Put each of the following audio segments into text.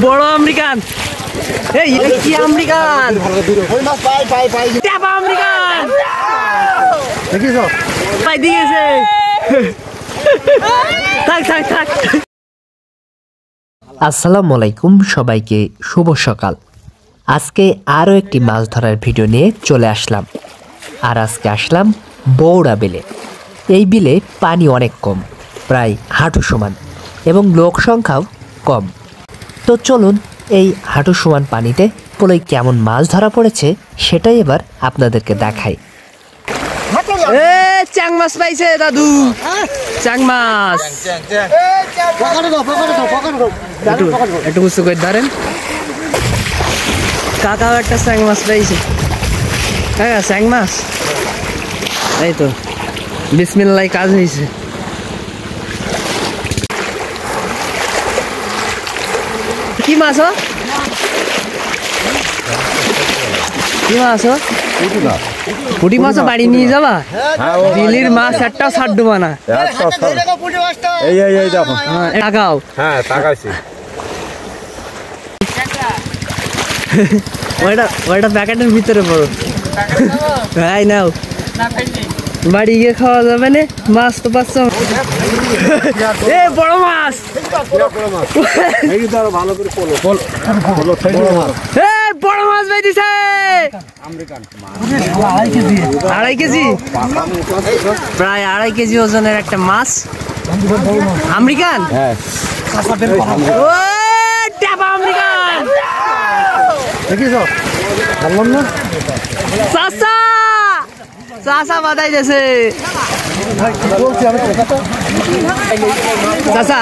বড় আমেরিকান। এই কি আমেরিকান? ওই মাছ পাই টাপা আমেরিকান। দেখিছো? পাই দিয়েছে। থাক। আসসালামু আলাইকুম, সবাইকে শুভ সকাল। আজকে আরও একটি মাছ ধরার ভিডিও নিয়ে চলে আসলাম। আর আজকে আসলাম বৌড়া বিলে। এই বিলে পানি অনেক কম, প্রায় হাঁটু সমান, এবং লোক সংখ্যাও কম। তো চলুন এই হাঁটু সমান পানিতে পোলে কেমন মাছ ধরা পড়েছে সেটাই এবার আপনাদেরকে দেখাই। চাং মাছ পাইছে দাদু, চাং মাছ। একটু উঁচু করে ধরেন। কাকাও একটা চাং মাছ পাইছে। কাকা চাং মাছ, এই তো বিসমিল্লাহ কাজ হয়েছে। কি মাছ? কি মাছ? পুঁটি মাছ বাড়ি নিয়ে যাবা? দিল্লির মাছ একটা ছাড় দেবা না। টাকাও ওইটা প্যাকেটের ভিতরে পড়ো। হ্যাঁ নাও, বাড়ি গিয়ে খাওয়া যাবে না। মাছ তো পাচ্ছ। বড় মাছ, বড় মাছ পাইছে। 2.5 কেজি, প্রায় 2.5 কেজি ওজনের একটা মাছ। American, টাপা American. চাচা বাদাই দিয়েছে। চাচা,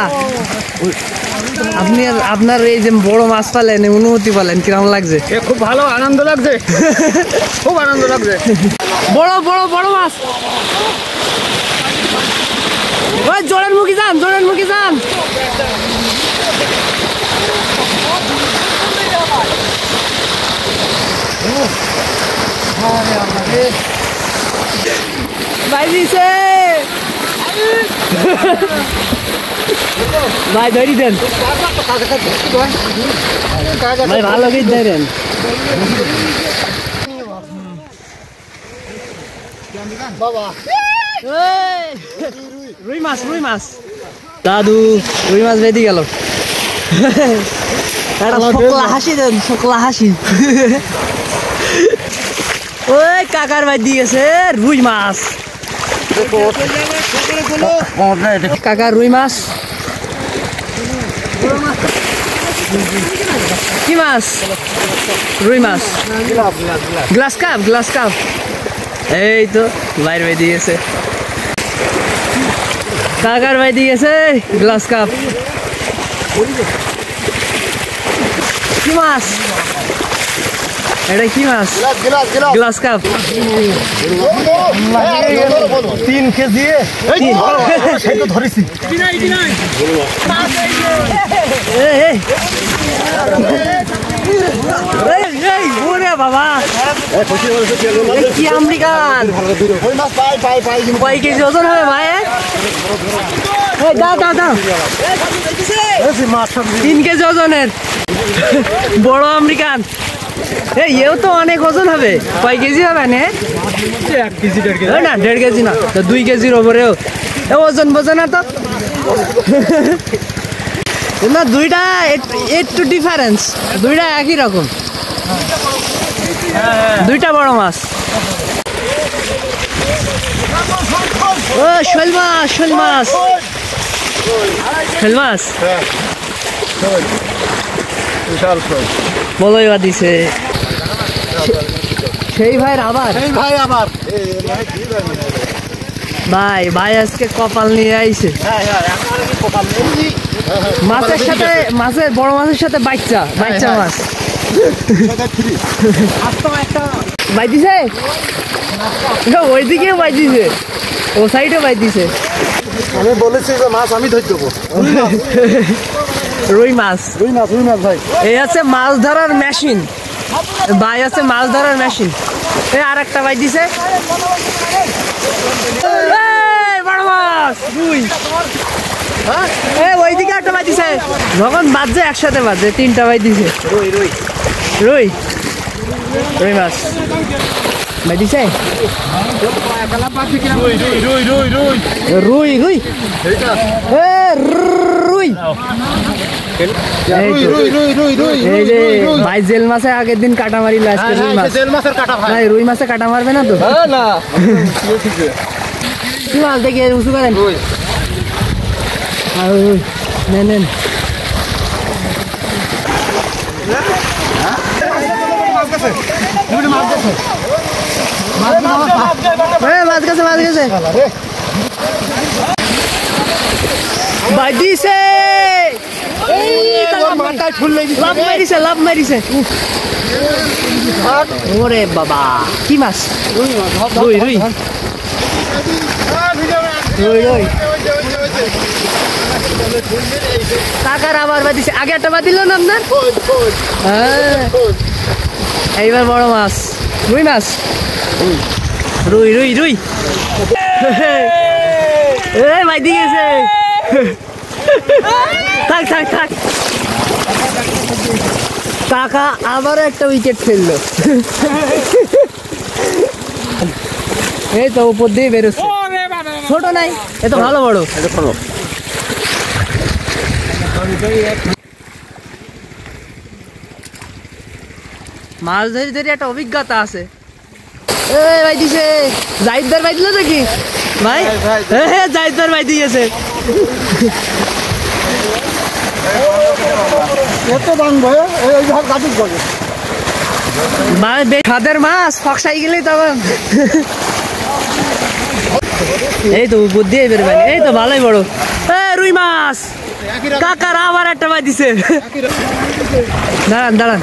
আপনি আপনার এই যে বড় মাছ পালেন, অনুভূতি পালেন, কিরকম লাগছে? খুব ভালো, আনন্দ লাগছে, খুব আনন্দ লাগছে। বড় মাছ। ওই জোরের মুখী যান। ভাই ধরি দেন ভাই, ভালো করে ধরেন। রুই মাছ দাদু, রুই মাছ বেঁধে গেল। শুকলা হাসি দেন, শুকলা হাসি। ওই কাকার ভাই দিয়েছে রুই মাছ। কাকার রুই মাছ। কি মাছ? রুই মাছ। Glass cup. এই তো বাইর ভাই দিয়েছে, কাকার ভাই দিয়েছে গ্লাস কাপ। কি মাছ এটা? কি মাছ? Glass cup. 3 কেজি ধরেছি। বাবা, কি আমেরিকান? কয় কেজি ওজন হবে ভাই? দাও 3 কেজি ওজনের বড় আমেরিকান। এও তো অনেক ওজন হবে। কয় কেজি হবে? 1 কেজি 1.5 কেজি না, 1.5 কেজি না তো 2 কেজির ওপরেও ওজন বোঝে না তো। না, দুইটা একটু ডিফারেন্স, দুইটা একই রকম। দুইটা বড় মাছ। ও শোল মাছ। বলো এবার দিছে সেই ভাইয়ের আবার। ভাই আজকে কপাল নিয়ে আইছে। মাছের বড় মাছের সাথে বাচ্চা মাছ বাইদিছে। ওইদিকে বাইদিছে, ও সাইডে বাইদিছে। আমি বলেছি যে মাছ আমি ধরে দেবো। রুই মাছ ভাই। এই আছে মাছ ধরার মেশিন। ভাই আছে মাছ ধরার মেশিন। এই আর একটা ভাই দিছে বড় মাছ। রুই ওইদিকে একটা বাজিছে যখন বাজছে একসাথে বাজছে 3টা বাজিছে রুই রুই মাছ বাজিছে রুই রুই রুই এই যে ভাই জেল মাছে আগের দিন কাটা মারি রুই মাছে কাটা মারবে না তো কি মাছ দেখি উঁচু করেন নেন মাছ গেছে বাজিছে লাভ মারিছে ওরে বাবা কি মাছ রুই কাকার আবার বাজিছে আগে একটা বাদিল না আপনার এইবার বড় মাছ রুই মাছ রুই ভাই দিয়েছে থাক কাকা আবারও একটা উইকেট ফেললো এই তো উপর দিয়ে বেরোচ্ছে ছোট নাই এ তো ভালো বড় মাছ ধরে একটা অভিজ্ঞতা আছে ভাই দিছে জাহিদার ভাই দিল নাকি ভাই হ্যাঁ জাহিদার ভাই দিয়েছে খাদের মাছ ফকসাই গেলেই তখন এই তো বুদ্ধি বেরোবেন এই তো ভালোই বড় রুই মাছ কাকার আবার একটা ভাই দিছে দাঁড়ান